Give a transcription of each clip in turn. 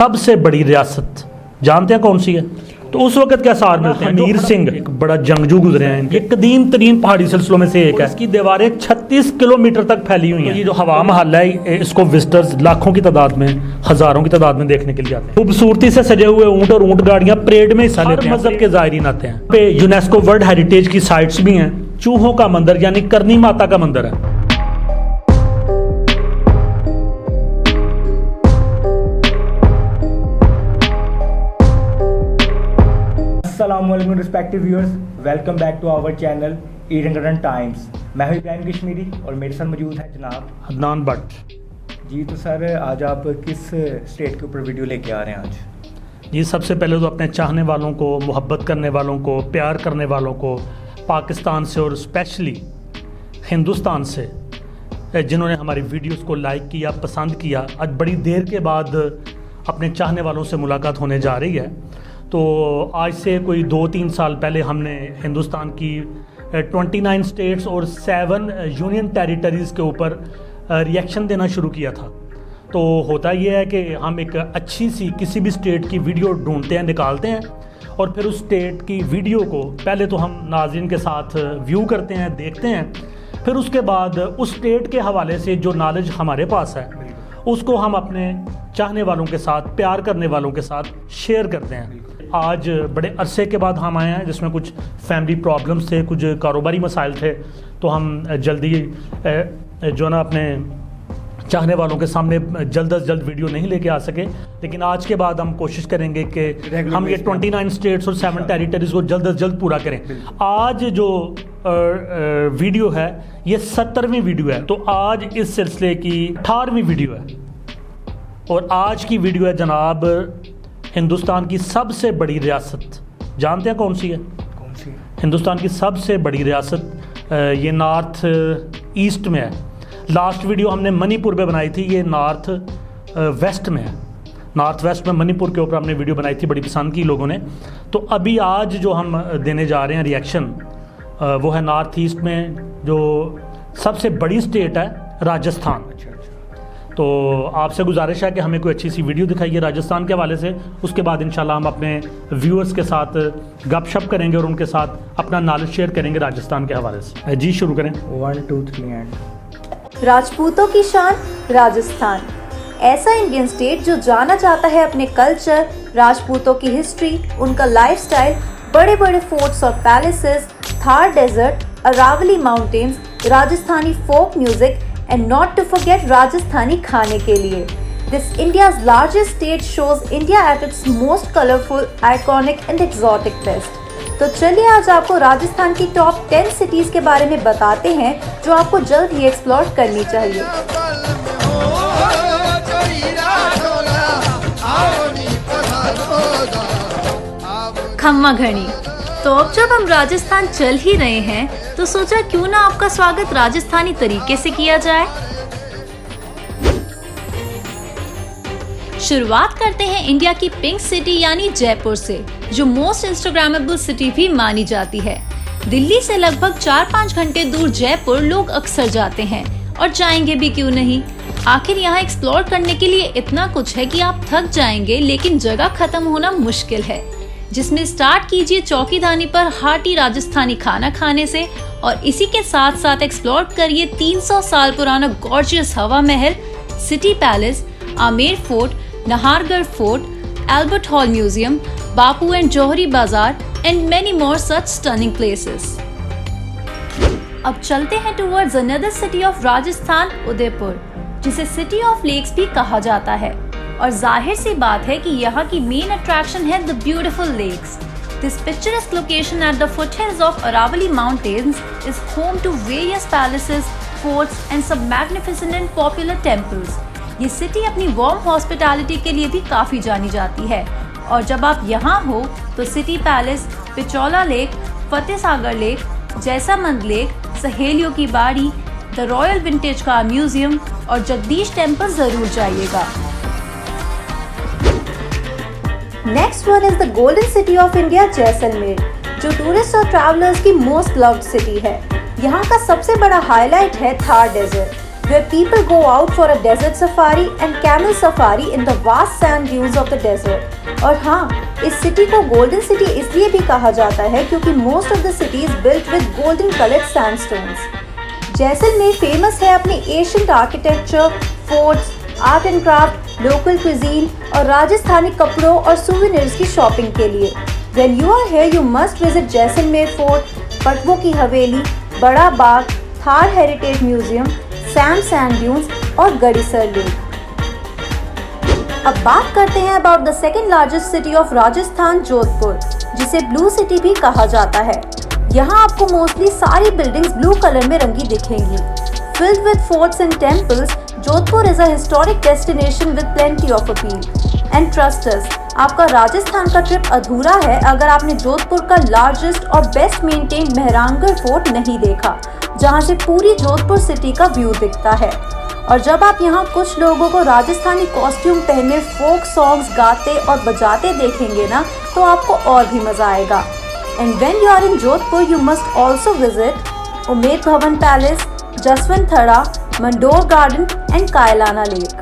सबसे बड़ी रियासत जानते हैं कौन सी है? तो उस वक्त क्या सार मिलते हैं? हमीर सिंह एक बड़ा जंगजू गुजरे हैं, ये कदीम तरीन पहाड़ी सिलसिलों में से एक है। इसकी दीवारें 36 किलोमीटर तक फैली हुई हैं। ये जो हवा महल है, इसको विजिटर्स लाखों की तादाद में, हजारों की तादाद में देखने के लिए आते हैं। खूबसूरती से सजे हुए ऊंट और ऊंट गाड़ियां परेड में हिस्सा लेते हैं। मजहब के ज़ायरीन आते हैं। पे यूनेस्को वर्ल्ड हेरिटेज की साइट्स भी हैं। चूहों का मंदिर यानी करनी माता का मंदिर है। अस्सलामुअलैकुम respective viewers, welcome back to our channel Eden Garden Times. मैं हूं इब्राहिम कश्मीरी और मेरे साथ मौजूद है जनाब अदनान भट्ट जी। तो सर, आज आप किस स्टेट के ऊपर वीडियो लेके आ रहे हैं आज? जी, सबसे पहले तो अपने चाहने वालों को, मोहब्बत करने वालों को, प्यार करने वालों को, पाकिस्तान से और स्पेशली हिंदुस्तान से जिन्होंने हमारी वीडियोस को लाइक किया, पसंद किया, आज बड़ी देर के बाद अपने चाहने वालों से मुलाकात होने जा रही है। तो आज से कोई 2-3 साल पहले हमने हिंदुस्तान की 29 स्टेट्स और 7 यूनियन टेरिटरीज़ के ऊपर रिएक्शन देना शुरू किया था। तो होता ये है कि हम एक अच्छी सी किसी भी स्टेट की वीडियो ढूंढते हैं, निकालते हैं और फिर उस स्टेट की वीडियो को पहले तो हम नाज़रीन के साथ व्यू करते हैं, देखते हैं। फिर उसके बाद उस स्टेट के हवाले से जो नॉलेज हमारे पास है उसको हम अपने चाहने वालों के साथ, प्यार करने वालों के सासाथ शेयर करते हैं। आज बड़े अरसे के बाद हम आए हैं, जिसमें कुछ फैमिली प्रॉब्लम्स थे, कुछ कारोबारी मसाइल थे, तो हम जल्दी जो ना अपने चाहने वालों के सामने जल्द अज जल्द वीडियो नहीं लेके आ सके। लेकिन आज के बाद हम कोशिश करेंगे कि हम ये 29 स्टेट्स और 7 टेरिटरीज़ को जल्द अज जल्द पूरा करें। आज जो वीडियो है ये 70वीं वीडियो है। तो आज इस सिलसिले की 18वीं वीडियो है और आज की वीडियो है जनाब हिंदुस्तान की सबसे बड़ी रियासत। जानते हैं कौन सी है? कौन सी? हिंदुस्तान की सबसे बड़ी रियासत ये नॉर्थ ईस्ट में है। लास्ट वीडियो हमने मणिपुर पे बनाई थी, ये नॉर्थ वेस्ट में है। नॉर्थ वेस्ट में मणिपुर के ऊपर हमने वीडियो बनाई थी, बड़ी पसंद की लोगों ने। तो अभी आज जो हम देने जा रहे हैं रिएक्शन, वो है नॉर्थ ईस्ट में जो सबसे बड़ी स्टेट है राजस्थान। तो आपसे गुजारिश है कि हमें कोई अच्छी सी वीडियो दिखाइए राजस्थान के हवाले से। उसके बाद इंशाल्लाह हम अपने व्यूअर्स के साथ गपशप करेंगे और उनके साथ अपना नॉलेज शेयर करेंगे राजस्थान के हवाले से। जी, शुरू करें। 1 2 3 एंड। राजपूतों की शान राजस्थान, ऐसा इंडियन स्टेट जो जाना जाता है अपने कल्चर, राजपूतों की हिस्ट्री, उनका लाइफस्टाइल, बड़े बड़े फोर्ट्स और palaces, Thar desert, Aravalli mountains, Rajasthani folk music and not to forget Rajasthani खाने के लिए। This India's largest state shows India at its most colorful, iconic and exotic best। तो चलिए आज आपको राजस्थान की टॉप 10 सिटीज के बारे में बताते हैं जो आपको जल्द ही एक्सप्लोर करनी चाहिए। खम्मा घड़ी। तो अब जब हम राजस्थान चल ही रहे हैं तो सोचा क्यों ना आपका स्वागत राजस्थानी तरीके से किया जाए। शुरुआत करते हैं इंडिया की पिंक सिटी यानी जयपुर से, जो मोस्ट इंस्टाग्रामेबल सिटी भी मानी जाती है। दिल्ली से लगभग 4-5 घंटे दूर जयपुर लोग अक्सर जाते हैं और जाएंगे भी क्यों नहीं। आखिर यहाँ एक्सप्लोर करने के लिए इतना कुछ है कि आप थक जाएंगे, लेकिन जगह खत्म होना मुश्किल है। जिसमें स्टार्ट कीजिए चौकीदानी पर हार्टी राजस्थानी खाना खाने से और इसी के साथ साथ एक्सप्लोर करिए 300 साल पुराना gorgeous Hawa Mahal, city palace, Amer fort, Nahargarh fort, Albert hall museum, Bapu and Johari Bazaar and many more such stunning places. अब चलते हैं towards another city of Rajasthan, Udaipur, जिसे सिटी ऑफ लेक्स भी कहा जाता है। और जाहिर सी बात है कि यहाँ की मेन अट्रैक्शन है the beautiful lakes. This picturesque location at the foothills of Aravalli mountains is home to various palaces, forts and some magnificent and popular temples. ये सिटी अपनी वार्म हॉस्पिटैलिटी के लिए भी काफी जानी जाती है। और जब आप यहाँ हो तो city palace, पिचौला lake, Fateh Sagar lake, Jaisamand lake, सहेलियों की बाड़ी, the royal vintage car museum और जगदीश टेम्पल जरूर जाइएगा। Next one is the golden city of India, Jaisalmer, जो टूरिस्ट और ट्रैवलर्स की मोस्ट लव्ड सिटी है। यहाँ का सबसे बड़ा हाईलाइट है Thar desert. where people go out for a desert safari and camel safari in the vast sand dunes of the desert. और हाँ, इस सिटी को गोल्डन सिटी इसलिए भी कहा जाता है क्योंकि most of the city is built with golden colored sandstones. Jaisalmer famous है अपने ancient architecture, forts, art and craft, local cuisine और राजस्थानी कपड़ों और सुवेनिर्स की शॉपिंग के लिए. When you are here, you must visit Jaisalmer fort, पटवों की haveli, Bada Bagh, Thar heritage museum, Sam sand dunes और गड़ीसर लेक. अब बात करते हैं about the second largest city of Rajasthan, Jodhpur, जिसे ब्लू सिटी भी कहा जाता है. यहाँ आपको मोस्टली सारी बिल्डिंग्स ब्लू कलर में रंगी दिखेंगी. Filled with forts and temples, Jodhpur is a historic destination with plenty of appeal. And trust us, आपका राजस्थान का ट्रिप अधूरा है अगर आपने जोधपुर का लार्जेस्ट और बेस्ट मेंटेन्ड मेहरानगढ़ फोर्ट नहीं देखा, जहाँ से पूरी जोधपुर सिटी का व्यू दिखता है. और जब आप यहाँ कुछ लोगों को राजस्थानी कॉस्ट्यूम पहने फोक सॉन्ग्स गाते और बजाते देखेंगे ना, तो आपको और भी मजा आएगा. And when you are in Jodhpur, you must also visit Umaid Bhawan palace, Jaswant Thada, Mandore garden and Kaylana lake.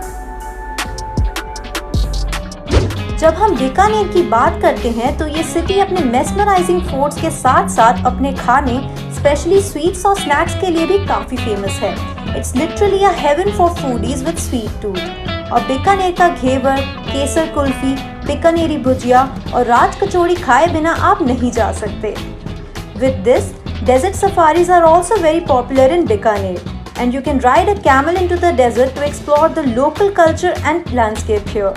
जब हम बीकानेर की बात करते हैं तो ये सिटी अपने मेस्मराइजिंग फोर्ट्स के साथ साथ अपने खाने, स्पेशली स्वीट्स और स्नैक्स के लिए भी काफ़ी फेमस है. It's literally a heaven for foodies with sweet tooth. और बीकानेर का घेवर, केसर कुल्फी, बीकानेरी भुजिया और राज कचौड़ी खाए बिना आप नहीं जा सकते. With this, desert safaris are also very popular in Bikaner, and you can ride a camel into the desert to explore the local culture and landscape here.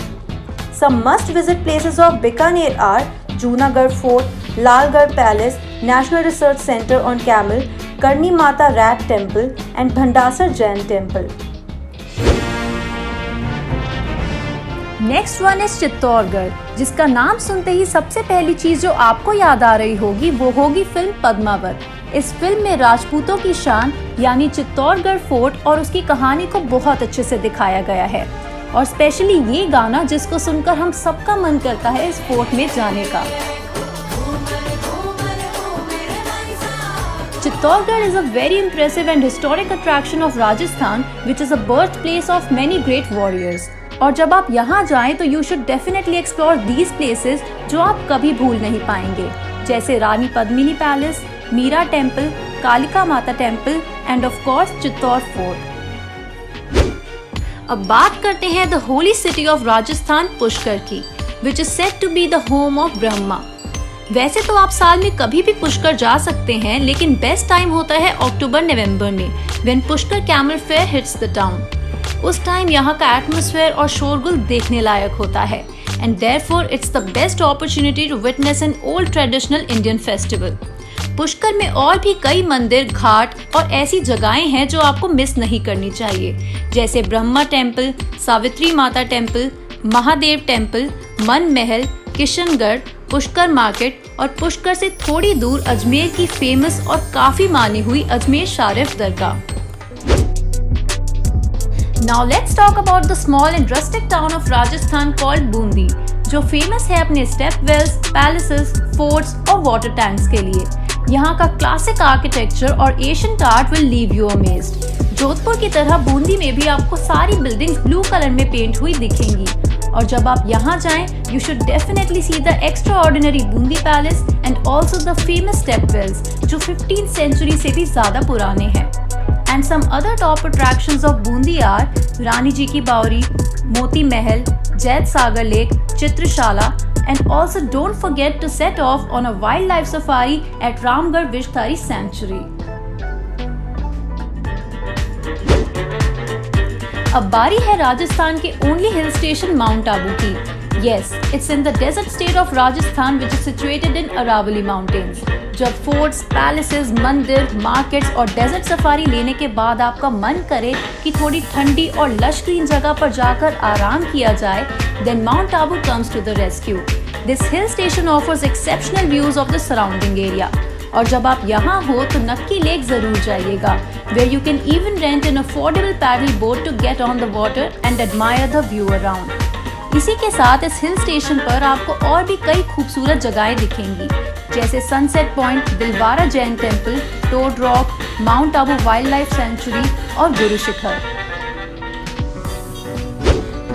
Some must-visit places of Bikaner are Junagarh Fort, Lalgarh Palace, National Research Center on Camel, Karni Mata Rat Temple, and Bhandasar Jain Temple. Next one is Chittorgarh, जिसका नाम सुनते ही सबसे पहली चीज जो आपको याद आ रही होगी वो होगी फिल्म पद्मावत. इस फिल्म में राजपूतों की शान यानी चित्तौड़गढ़ फोर्ट और उसकी कहानी को बहुत अच्छे से दिखाया गया है. और स्पेशली ये गाना जिसको सुनकर हम सबका मन करता है इस फोर्ट में जाने का. Chittorgarh is a very impressive and historic attraction of Rajasthan, which is a birthplace of many great warriors. और जब आप यहाँ जाएं तो you should definitely explore these places जो आप कभी भूल नहीं पाएंगे, जैसे Rani Padmini palace, Meera temple, Kalika Mata temple and of course Chittor fort. अब बात करते हैं the holy city of Rajasthan Pushkar की, which is said to be the home of Brahma. वैसे तो आप साल में कभी भी पुष्कर जा सकते हैं, लेकिन बेस्ट टाइम होता है अक्टूबर-नवंबर में, when Pushkar camel fair hits the town. उस टाइम यहाँ का एटमॉस्फेयर और शोरगुल देखने लायक होता है, and therefore it's the best opportunity to witness an old traditional Indian festival. Pushkar में और भी कई मंदिर, घाट और ऐसी जगहें हैं जो आपको मिस नहीं करनी चाहिए, जैसे ब्रह्मा टेम्पल, सावित्री माता टेम्पल, महादेव टेम्पल, मन महल, किशनगढ़, पुष्कर मार्केट और पुष्कर से थोड़ी दूर अजमेर की फेमस और काफी मानी हुई अजमेर शारिफ दरगाह. Now let's talk about the small and rustic town of Rajasthan called Bundi, जो फेमस है अपने स्टेप वेल्स, पैलेसेस, फोर्ट्स और वाटर टैंक्स के लिए. यहाँ का क्लासिक आर्किटेक्चर और ancient art will leave you amazed. Jodhpur की तरह बूंदी में भी आपको सारी बिल्डिंग्स ब्लू कलर में पेंट हुई दिखेंगी. और जब आप यहाँ जाएं, you should definitely see the extraordinary Bundi palace and also the famous step wells, जो 15th सेंचुरी से भी ज्यादा पुराने हैं. And some other top attractions of Bundi are Rani Ji Ki Bauri, Moti Mahal, Jaid Sagar Lake, Chitrashala, and also don't forget to set off on a wildlife safari at Ramgarh Vishtari Sanctuary. अब बारी है राजस्थान के only hill station mount Abu की. Yes, it's in the desert state of Rajasthan, which is situated in Aravalli Mountains. जब forts, palaces, मंदिर, markets और desert safari लेने के बाद आपका मन करे कि थोड़ी ठंडी और लश ग्रीन जगह पर जाकर आराम किया जाए, then Mount Abu comes to the rescue. This hill station offers exceptional views of the surrounding area. और जब आप यहाँ हो तो नक्की लेक जरूर जाइएगा, where you can even rent an affordable paddle boat to get on the water and admire the view around. इसी के साथ इस हिल स्टेशन पर आपको और भी कई खूबसूरत जगहें दिखेंगी, जैसे sunset point, Dilwara Jain temple, Toad Rock, Mount Abu wild life sanctuary और गुरु शिखर.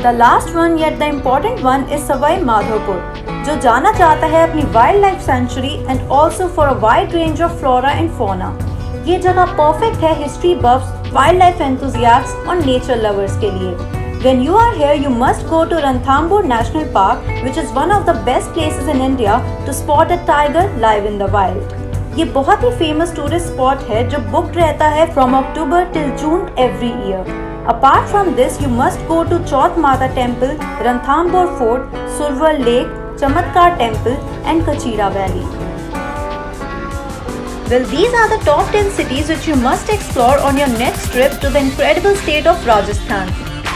The last one, yet the important one, is Savai Madhopur, जो जाना जाता है अपनी wild life century and also for a wide range of flora and fauna. ये जगह perfect है history बफ्स, wild life एंथुसियास्ट्स और नेचर लवर्स के लिए। When you are here, you must go to Ranthambore National Park, which is one of the best places in India to spot a tiger live in the wild. ये बहुत ही famous tourist spot है जो booked रहता है from October till June every year. Apart from this, you must go to Chauth Mata Temple, Ranthambore Fort, Survar Lake, Chamatkar Temple and Kachira Valley. Well, these are the top 10 cities which you must explore on your next trip to the incredible state of Rajasthan.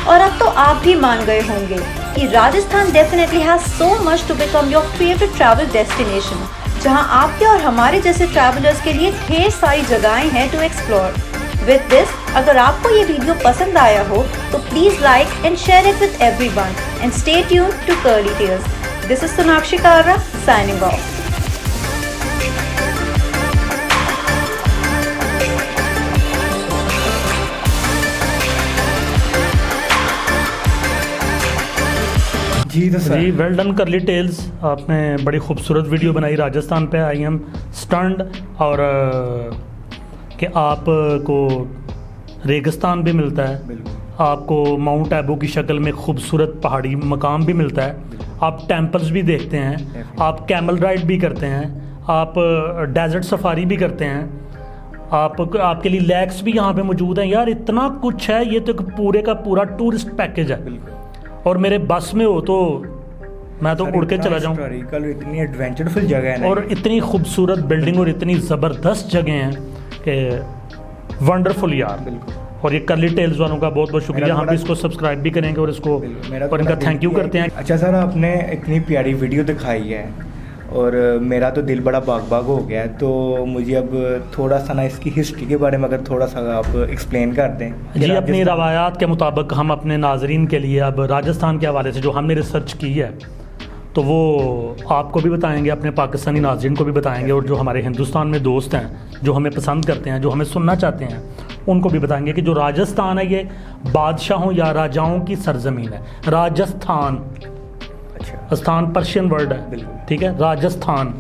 और अब तो आप भी मान गए होंगे कि Rajasthan definitely has so much to become your favourite travel destination, जहां आपके और हमारे जैसे ट्रैवलर्स के लिए ढेर सारी जगहें हैं टू एक्सप्लोर। विद दिस, अगर आपको ये वीडियो पसंद आया हो तो please like and share it with everyone and stay tuned to Curly Tales. This is Sonakshi Kalra signing off. जी वेल डन करली टेल्स, आपने बड़ी खूबसूरत वीडियो बनाई राजस्थान पे। आई एम स्टन्ड और कि आपको रेगिस्तान भी मिलता है, आपको माउंट एबू की शक्ल में खूबसूरत पहाड़ी मकाम भी मिलता है, आप टेम्पल्स भी देखते हैं, आप कैमल राइड भी करते हैं, आप डेजर्ट सफारी भी करते हैं, आपके लिए लेक्स भी यहाँ पे मौजूद हैं। यार इतना कुछ है, ये तो पूरे का पूरा टूरिस्ट पैकेज है। और मेरे बस में हो तो मैं तो उड़ के चला जाऊँ। इतनी एडवेंचरफुल जगह है और इतनी खूबसूरत बिल्डिंग और इतनी ज़बरदस्त जगह हैं कि वंडरफुल यार। और ये करली टेल्स वालों का बहुत बहुत शुक्रिया। हम भी इसको सब्सक्राइब भी करेंगे और इसको और इनका थैंक यू करते हैं। अच्छा सर, आपने इतनी प्यारी वीडियो दिखाई है और मेरा तो दिल बड़ा बाग बाग हो गया है, तो मुझे अब थोड़ा सा ना इसकी हिस्ट्री के बारे में अगर थोड़ा सा आप एक्सप्लेन कर दें। जी, अपनी रवायात के मुताबिक हम अपने नाजरीन के लिए अब राजस्थान के हवाले से जो हमने रिसर्च की है तो वो आपको भी बताएंगे, अपने पाकिस्तानी नाजरीन को भी बताएंगे, और जो हमारे हिंदुस्तान में दोस्त हैं जो हमें पसंद करते हैं, जो हमें सुनना चाहते हैं, उनको भी बताएंगे कि जो राजस्थान है ये बादशाहों या राजाओं की सरजमीन है। राजस्थान स्थान पर्शियन वर्ड है, ठीक है। राजस्थान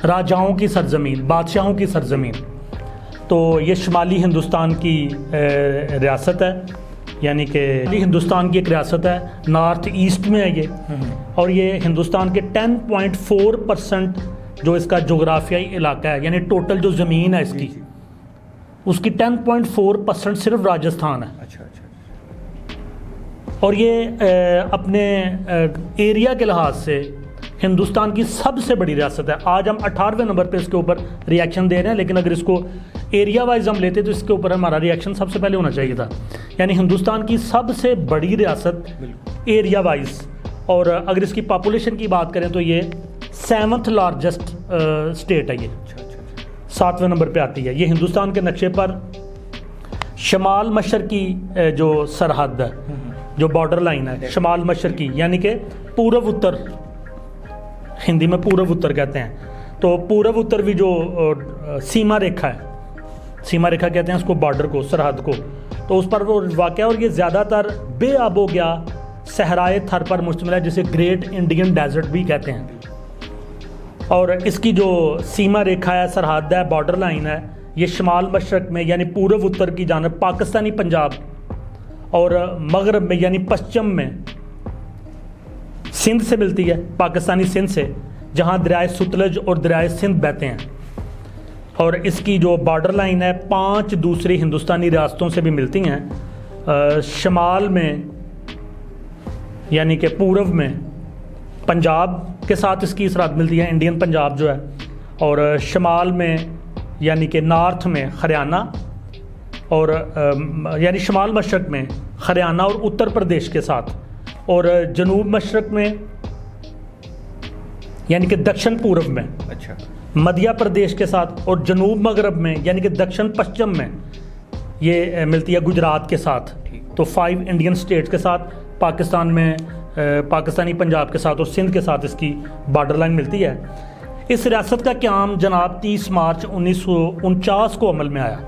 राजाओं की सरजमीन, बादशाहों की सरजमीन। तो ये शुमाली हिंदुस्तान की रियासत है, यानी कि हिंदुस्तान की एक रियासत है, नॉर्थ ईस्ट में है ये। और ये हिंदुस्तान के 10.4% जो इसका जोग्राफियाई इलाका है, यानी टोटल जो ज़मीन है इसकी, उसकी 10.4% सिर्फ राजस्थान है। अच्छा। और ये अपने एरिया के लिहाज से हिंदुस्तान की सबसे बड़ी रियासत है। आज हम 18वें नंबर पे इसके ऊपर रिएक्शन दे रहे हैं, लेकिन अगर इसको एरिया वाइज हम लेते तो इसके ऊपर हमारा रिएक्शन सबसे पहले होना चाहिए था। यानी हिंदुस्तान की सबसे बड़ी रियासत एरिया वाइज। और अगर इसकी पॉपुलेशन की बात करें तो ये 7th लार्जेस्ट स्टेट है, ये 7वें नंबर पे आती है। ये हिंदुस्तान के नक्शे पर शमाल मशरकी जो सरहद है, जो बॉर्डर लाइन है शमाल मशरकी, यानी कि पूर्व उत्तर, हिंदी में पूर्व उत्तर कहते हैं। तो पूर्व उत्तर भी जो सीमा रेखा है, सीमा रेखा कहते हैं उसको, बॉर्डर को, सरहद को, तो उस पर वो वाक़या। और ये ज़्यादातर बेआबो गया सहराए थर पर मुश्तमिल है, जिसे ग्रेट इंडियन डेजर्ट भी कहते हैं। और इसकी जो सीमा रेखा है, सरहद है, बॉर्डर लाइन है, ये शमाल मशरक में यानी पूर्व उत्तर की जानब पाकिस्तानी पंजाब और मगरब में यानी पश्चिम में सिंध से मिलती है, पाकिस्तानी सिंध से, जहाँ दरियाए सतलज और दरियाए सिंध बहते हैं। और इसकी जो बॉर्डर लाइन है 5 दूसरी हिंदुस्तानी रियासतों से भी मिलती हैं। शमाल में यानी कि पूर्व में पंजाब के साथ इसकी सरहद मिलती है, इंडियन पंजाब जो है। और शमाल में यानी कि नॉर्थ में हरियाणा, और यानी शमाल मशरक में हरियाणा और उत्तर प्रदेश के साथ, और जनूब मशरक में यानी कि दक्षिण पूर्व में अच्छा मध्य प्रदेश के साथ, और जनूब मगरब में यानी कि दक्षिण पश्चिम में ये मिलती है गुजरात के साथ। तो 5 इंडियन स्टेट्स के साथ, पाकिस्तान में पाकिस्तानी पंजाब के साथ और सिंध के साथ इसकी बॉर्डर लाइन मिलती है। इस रियासत का क़याम जनाब 30 मार्च 1949 को अमल में आया।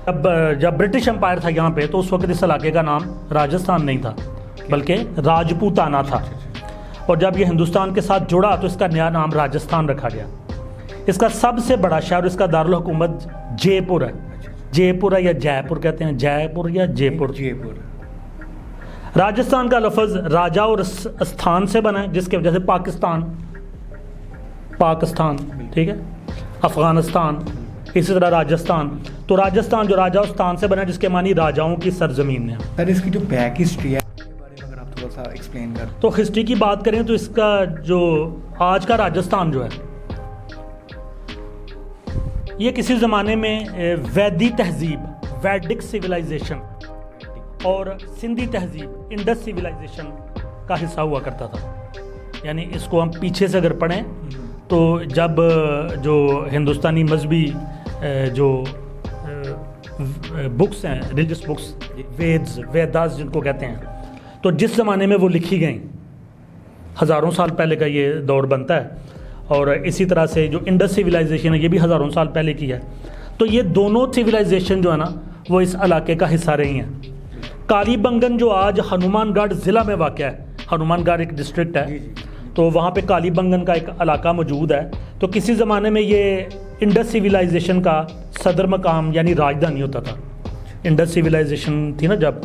अब जब ब्रिटिश एम्पायर था यहाँ पे, तो उस वक्त इस इलाके का नाम राजस्थान नहीं था, बल्कि राजपूताना था। और जब ये हिंदुस्तान के साथ जुड़ा तो इसका नया नाम राजस्थान रखा गया। इसका सबसे बड़ा शहर, इसका दारुल हुकूमत जयपुर है। जयपुर है या जयपुर कहते हैं, जयपुर या जयपुर? जयपुर। राजस्थान का लफ्ज़ राजा और स्थान से बना है, जिसकी वजह से पाकिस्तान, ठीक है, अफगानिस्तान, इसी तरह राजस्थान। तो राजस्थान जो राजा और स्थान से बना है, जिसके मानी राजाओं की सरजमीन है। सर इसकी जो बैक हिस्ट्री है उसके बारे में अगर आप थोड़ा सा एक्सप्लेन कर। तो हिस्ट्री की बात करें तो इसका जो आज का राजस्थान जो है, ये किसी ज़माने में वैदी तहजीब, वैदिक सिविलाइजेशन और सिंधी तहजीब, इंडस सिविलाइजेशन का हिस्सा हुआ करता था। यानी इसको हम पीछे से अगर पढ़ें तो जब जो हिंदुस्तानी मजहबी जो बुक्स हैं, रिलीजियस बुक्स, वेदास जिनको कहते हैं, तो जिस ज़माने में वो लिखी गई, हज़ारों साल पहले का ये दौर बनता है। और इसी तरह से जो इंडस सिविलाइजेशन है, ये भी हज़ारों साल पहले की है। तो ये दोनों सिविलाइजेशन जो है ना, वो इस इलाके का हिस्सा रही हैं। कालीबंगन जो आज हनुमानगढ़ ज़िला में वाक़ है, हनुमानगढ़ एक डिस्ट्रिक्ट है, तो वहाँ पे कालीबंगन का एक इलाका मौजूद है। तो किसी ज़माने में ये इंडस सिविलाइजेशन का सदर मकाम यानी राजधानी होता था। इंडस सिविलाइजेशन थी ना जब,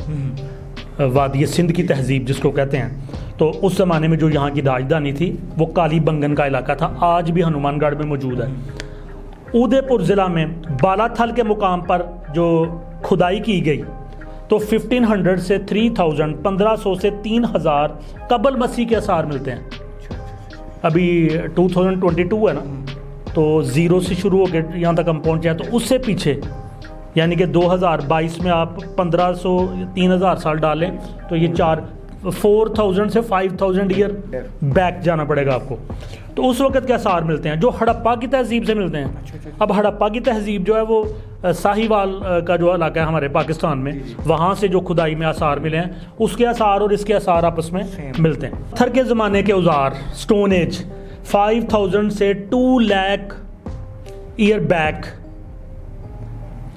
वादी सिंध की तहजीब जिसको कहते हैं, तो उस ज़माने में जो यहाँ की राजधानी थी वो कालीबंगन का इलाका था। आज भी हनुमानगढ़ में मौजूद है। उदयपुर ज़िला में बालाथल के मुकाम पर जो खुदाई की गई, तो 1500 से 3000, 1500 से 3000 कबल मसीह के आसार मिलते हैं। अभी 2022 है ना, तो ज़ीरो से शुरू होकर यहाँ तक हम पहुँचे हैं। तो उससे पीछे यानी कि 2022 में आप 1500 3000 साल डालें तो ये 4000 से 5000 ईयर बैक जाना पड़ेगा आपको। तो उस वक़्त के आसार मिलते हैं जो हड़प्पा की तहजीब से मिलते हैं। अब हड़प्पा की तहजीब जो है वो साहिवाल का जो इलाका है हमारे पाकिस्तान में, वहाँ से जो खुदाई में आसार मिले हैं, उसके आसार और इसके आसार आपस में मिलते हैं। पत्थर के ज़माने के औजार, स्टोन एज, 5000 से 2 लाख ईयर बैक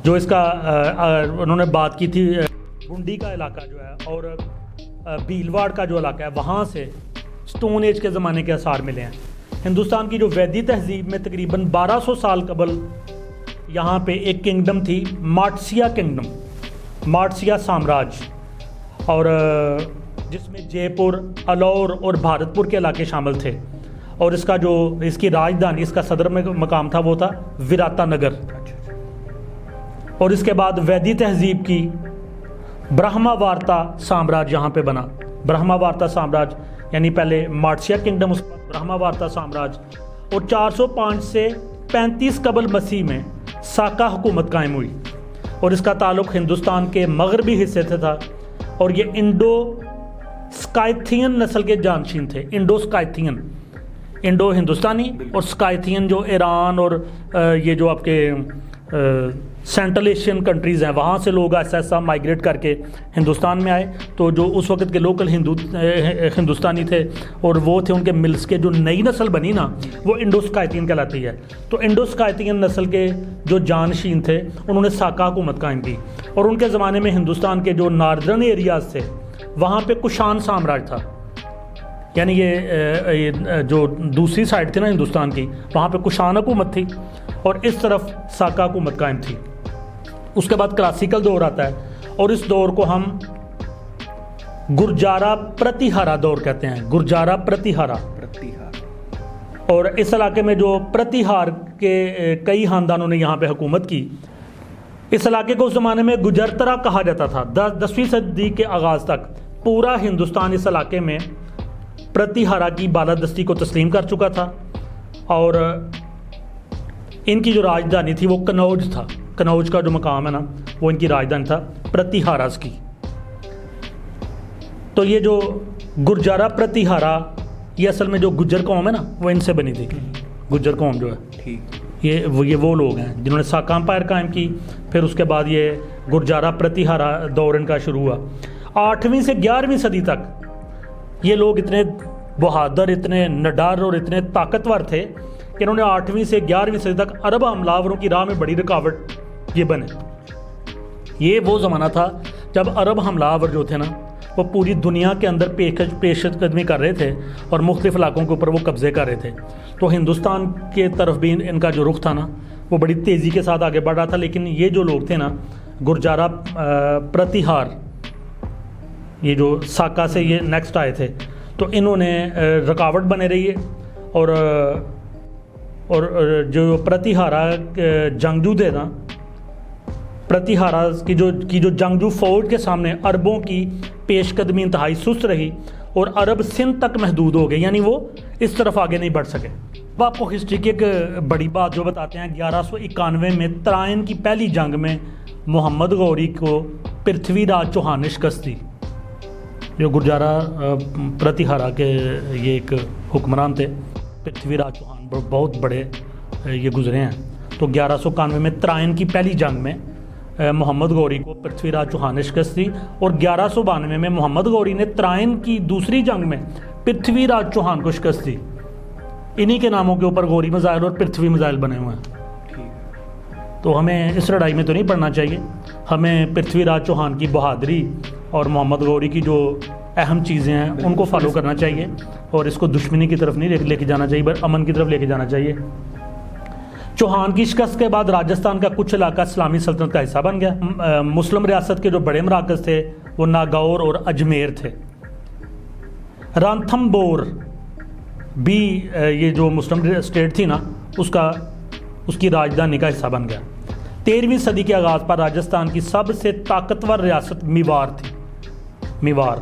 जो इसका उन्होंने बात की थी, बुंडी का इलाका जो है और भीलवाड़ का जो इलाका है, वहाँ से स्टोन एज के ज़माने के आसार मिले हैं। हिंदुस्तान की जो वैदी तहजीब में तकरीबन 1200 साल कबल यहाँ पे एक किंगडम थी, माटसिया किंगडम, माटसिया साम्राज्य, और जिसमें जयपुर, अलौर और भारतपुर के इलाके शामिल थे। और इसका जो इसकी राजधानी, इसका सदर मकाम था वो था विराता नगर। और इसके बाद वैदी तहजीब की ब्रह्मावार्ता साम्राज्य यहाँ पे बना। ब्रह्मावार्ता साम्राज्य यानी पहले माटसिया किंगडम, उसके बाद ब्रह्मावार्ता साम्राज्य, और 405 से 35 कबल मसीह में साका हुकूमत कायम हुई। और इसका ताल्लुक़ हिंदुस्तान के मगरबी हिस्से से था। और ये इंडो स्काइथियन नस्ल के जानशीन थे। इंडो स्काइथियन, इंडो हिंदुस्तानी और स्काइथियन जो ईरान और ये जो आपके सेंट्रल एशियन कंट्रीज़ हैं, वहाँ से लोग ऐसा ऐसा माइग्रेट करके हिंदुस्तान में आए। तो जो उस वक्त के लोकल हिंदुस्तानी थे और वो थे, उनके मिल्स के जो नई नस्ल बनी ना, वो इंडो स्काइथियन कहलाती है। तो इंडो स्काइथियन नस्ल के जो जानशीन थे, उन्होंने साका हुकूमत कायम की। और उनके ज़माने में हिंदुस्तान के जो नॉर्दर्न एरियाज़ थे, वहाँ पे कुशान साम्राज्य था। यानी ये जो दूसरी साइड थी ना हिंदुस्तान की, वहाँ पे कुशान हुकूमत थी और इस तरफ साका हुकूमत कायम थी। उसके बाद क्लासिकल दौर आता है और इस दौर को हम गुरजारा प्रतिहारा दौर कहते हैं। गुरजारा प्रतिहारा। और इस इलाके में जो प्रतिहार के कई खानदानों ने यहाँ पे हुकूमत की। इस इलाके को उस ज़माने में गुजरतरा कहा जाता था। 10वीं सदी के आगाज़ तक पूरा हिंदुस्तान इस इलाके में प्रतिहारा की बालादस्ती को तस्लीम कर चुका था। और इनकी जो राजधानी थी वो कनौज था। कनौज का जो मकाम है ना, वो इनकी राजधानी था प्रतिहारास की। तो ये जो गुरजारा प्रतिहारा, ये असल में जो गुज्जर कौम है ना, वो इनसे बनी थी। गुज्जर कौम जो है, ये वो लोग हैं जिन्होंने साका एम्पायर कायम की। फिर उसके बाद ये गुरजारा प्रतिहारा दौर इनका शुरू हुआ। 8वीं से 11वीं सदी तक ये लोग इतने बहादुर, इतने निडर और इतने ताकतवर थे कि इन्होंने 8वीं से 11वीं सदी तक अरब हमलावरों की राह में बड़ी रुकावट ये बने। ये वो ज़माना था जब अरब हमलावर जो थे ना, वो पूरी दुनिया के अंदर पेशकदमी कर रहे थे और मुख्तलिफ इलाकों के ऊपर वो कब्ज़े कर रहे थे। तो हिंदुस्तान के तरफ भी इनका जो रुख था ना वो बड़ी तेज़ी के साथ आगे बढ़ रहा था। लेकिन ये जो लोग थे ना गुरजारा प्रतिहार, ये जो साका से ये नेक्स्ट आए थे, तो इन्होंने रुकावट बने रही है। और जो प्रतिहारा जंगजू थे ना, प्रतिहारा की जो जंगजू फौज के सामने अरबों की पेशकदमी इंतहाई सुस्त रही और अरब सिंध तक महदूद हो गए, यानी वो इस तरफ आगे नहीं बढ़ सके। अब आपको हिस्ट्री की एक बड़ी बात जो बताते हैं, 1191 में तराइन की पहली जंग में मोहम्मद गौरी को पृथ्वीराज चौहान ने शिकस्त दी। जो गुरजारा प्रतिहारा के ये एक हुक्मरान थे, पृथ्वीराज चौहान बहुत बड़े ये गुजरे हैं। तो 1191 में तराइन की पहली जंग में मोहम्मद गौरी को पृथ्वीराज चौहान ने शिकस्त दी और 1192 में मोहम्मद गौरी ने तराइन की दूसरी जंग में पृथ्वीराज चौहान को शिकस्त दी। इन्हीं के नामों के ऊपर गौरी मिसाइल और पृथ्वी मिसाइल बने हुए हैं। तो हमें इस लड़ाई में तो नहीं पड़ना चाहिए, हमें पृथ्वीराज चौहान की बहादुरी और मोहम्मद गौरी की जो अहम चीज़ें हैं उनको फॉलो करना चाहिए और इसको दुश्मनी की तरफ नहीं लेके जाना चाहिए, बल्कि अमन की तरफ लेके जाना चाहिए। चौहान की शिकस्त के बाद राजस्थान का कुछ इलाका इस्लामी सल्तनत का हिस्सा बन गया। मुस्लिम रियासत के जो बड़े मराकज़ थे वो नागौर और अजमेर थे। रणथंबोर भी ये जो मुस्लिम स्टेट थी ना उसकी राजधानी का हिस्सा बन गया। 13वीं सदी के आगाज़ पर राजस्थान की सबसे ताकतवर रियासत मेवाड़ थी। मेवाड़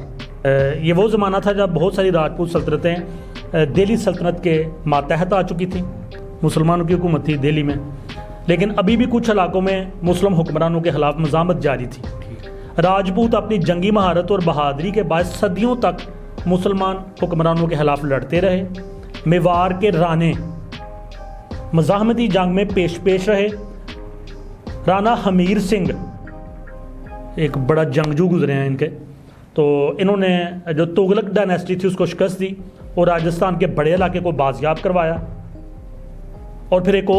ये वो ज़माना था जब बहुत सारी राजपूत सल्तनतें दिल्ली सल्तनत के मातहत आ चुकी थी। मुसलमानों की हुकूमत थी दिल्ली में, लेकिन अभी भी कुछ इलाकों में मुस्लिम हुक्मरानों के खिलाफ मज़ामत जारी थी। राजपूत अपनी जंगी महारत और बहादुरी के बाद सदियों तक मुसलमान हुक्मरानों के खिलाफ लड़ते रहे। मेवाड़ के राणे मज़ाहमती जंग में पेश रहे। राणा हमीर सिंह एक बड़ा जंगजू गुजरे हैं इनके, तो इन्होंने जो तुगलक डायनेस्टी थी उसको शिकस्त दी और राजस्थान के बड़े इलाके को बाजियाब करवाया। और फिर एक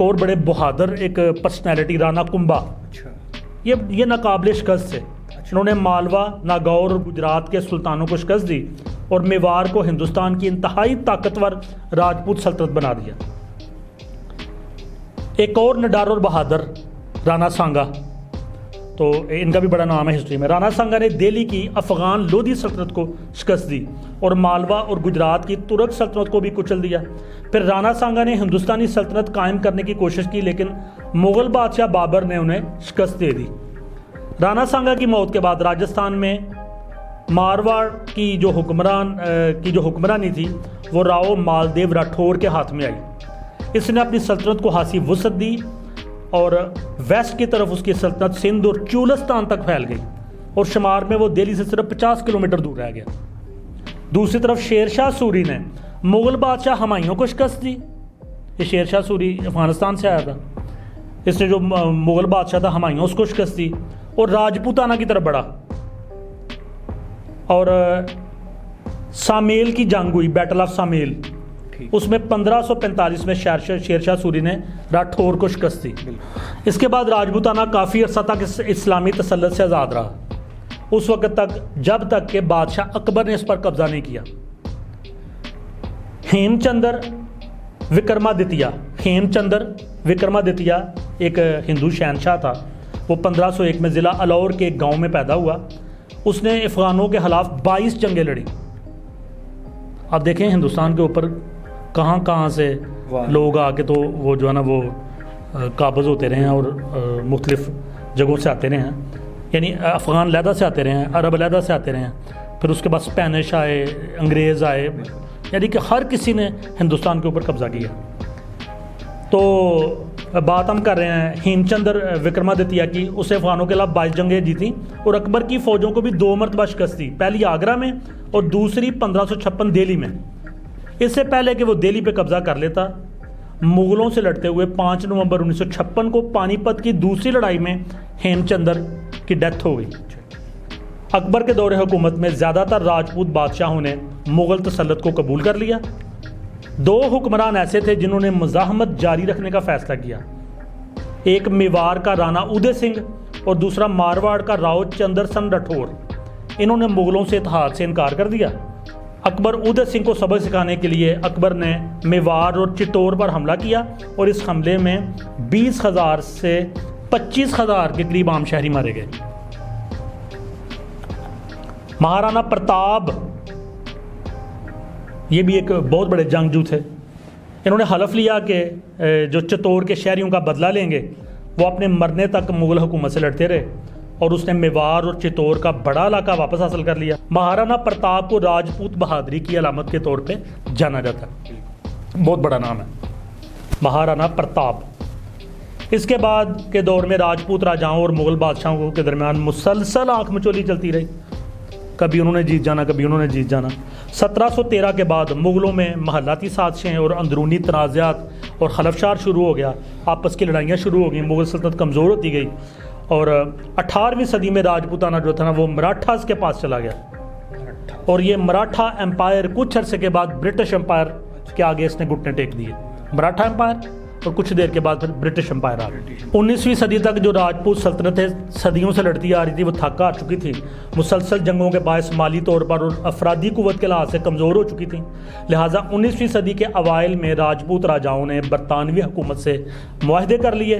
और बड़े बहादुर एक पर्सनैलिटी राणा कुंभा, ये नाकाबिल शिकस्त थे। इन्होंने मालवा, नागौर और गुजरात के सुल्तानों को शिकस्त दी और मेवाड़ को हिंदुस्तान की इंतहाई ताकतवर राजपूत सल्तनत बना दिया। एक और निडर और बहादुर राणा सांगा, तो इनका भी बड़ा नाम है हिस्ट्री में। राणा सांगा ने दिल्ली की अफगान लोधी सल्तनत को शिकस्त दी और मालवा और गुजरात की तुर्क सल्तनत को भी कुचल दिया। फिर राणा सांगा ने हिंदुस्तानी सल्तनत कायम करने की कोशिश की, लेकिन मुग़ल बादशाह बाबर ने उन्हें शिकस्त दे दी। राणा सांगा की मौत के बाद राजस्थान में मारवाड़ की जो हुक्मरानी थी वो राव मालदेव राठौर के हाथ में आई। इसने अपनी सल्तनत को खासी वुसअत दी और वेस्ट की तरफ उसकी सल्तनत सिंध और चुलस्तान तक फैल गई और शुमार में वो दिल्ली से सिर्फ 50 किलोमीटर दूर रह गया। दूसरी तरफ शेरशाह सूरी ने मुग़ल बादशाह हुमायूं को शिकस्त दी। ये शेरशाह सूरी अफगानिस्तान से आया था। इसने जो मुग़ल बादशाह था हुमायूं उसको शिकस्त दी और राजपूताना की तरफ बढ़ा और सामेल की जंग हुई, बैटल ऑफ सामेल। उसमें 1545 में शेरशाह सूरी ने राठौर को शिकस्त दी। इसके बाद राजपूताना काफ़ी अर्सा तक इस्लामी तसल्लुत से आज़ाद रहा, उस वक़्त तक जब तक कि बादशाह अकबर ने इस पर कब्ज़ा नहीं किया। हेमचंद्र विक्रमादित्य एक हिंदू शहनशाह था। वो 1501 में ज़िला अलौर के एक गाँव में पैदा हुआ। उसने अफ़गानों के खिलाफ 22 जंगें लड़ी। आप देखें हिंदुस्तान के ऊपर कहाँ से लोग आके तो वो जो है ना वो काबज़ होते रहे हैं और मुख्तलिफ जगहों से आते रहे हैं, यानी अफ़गान लहदा से आते रहे हैं, अरब लहदा से आते रहे हैं। फिर उसके बाद स्पेनिश आए, अंग्रेज़ आए, यानी कि हर किसी ने हिंदुस्तान के ऊपर कब्ज़ा किया। तो बात हम कर रहे हैं हेमचंद्र विक्रमादित्य की। उसने अफ़गानों के खिलाफ 22 जंगें जीती और अकबर की फ़ौजों को भी 2 मरतबा शिकस्त दी, पहली आगरा में और दूसरी 1556 दिल्ली में। इससे पहले कि वो दिल्ली पे कब्ज़ा कर लेता, मुग़लों से लड़ते हुए 5 नवंबर 1956 को पानीपत की दूसरी लड़ाई में हेमचंद्र की डेथ हो गई। अकबर के दौरे हुकूमत में ज़्यादातर राजपूत बादशाहों ने मुग़ल तसल्लुत को कबूल कर लिया। 2 हुक्मरान ऐसे थे जिन्होंने मज़ाहमत जारी रखने का फ़ैसला किया। एक मेवाड़ का राणा उदय सिंह और दूसरा मारवाड़ का राव चंद्रसन राठौर। इन्होंने मुग़लों से इत्तेहाद से इनकार कर दिया। अकबर उदय सिंह को सबक सिखाने के लिए अकबर ने मेवाड़ और चित्तौड़ पर हमला किया और इस हमले में 20,000 से 25,000 के करीब आम शहरी मारे गए। महाराणा प्रताप ये भी एक बहुत बड़े जंगजू थे। इन्होंने हलफ लिया कि जो चित्तौड़ के शहरियों का बदला लेंगे। वो अपने मरने तक मुग़ल हुकूमत से लड़ते रहे और उसने मेवाड़ और चित्तौड़ का बड़ा इलाका वापस हासिल कर लिया। महाराणा प्रताप को राजपूत बहादुरी की अलामत के तौर पे जाना जाता है। बहुत बड़ा नाम है महाराणा प्रताप। इसके बाद के दौर में राजपूत राजाओं और मुग़ल बादशाहों के दरमियान मुसलसल आंख मचोली चलती रही। कभी उन्होंने जीत जाना, कभी उन्होंने जीत जाना। 1713 के बाद मुग़लों में महल्लाती साजिशें और अंदरूनी तनाज़ात और खलफशार शुरू हो गया। आपस की लड़ाइयाँ शुरू हो गई। मुग़ल सल्तनत कमज़ोर होती गई और 18वीं सदी में राजपूताना जो था ना वो मराठास के पास चला गया और ये मराठा एम्पायर कुछ अरसे के बाद ब्रिटिश एम्पायर के आगे इसने घुटने टेक दिए। मराठा एम्पायर और कुछ देर के बाद फिर ब्रिटिश एम्पायर आ गई। 19वीं सदी तक जो राजपूत सल्तनतें सदियों से लड़ती आ रही थी वो थक आ चुकी थी। मुसलसल जंगों के बायस माली तौर पर और अफरादी कुव्वत के लिहाज से कमज़ोर हो चुकी थी। लिहाजा 19वीं सदी के अवाइल में राजपूत राजाओं ने बरतानवी हुकूमत से मुआहदे कर लिए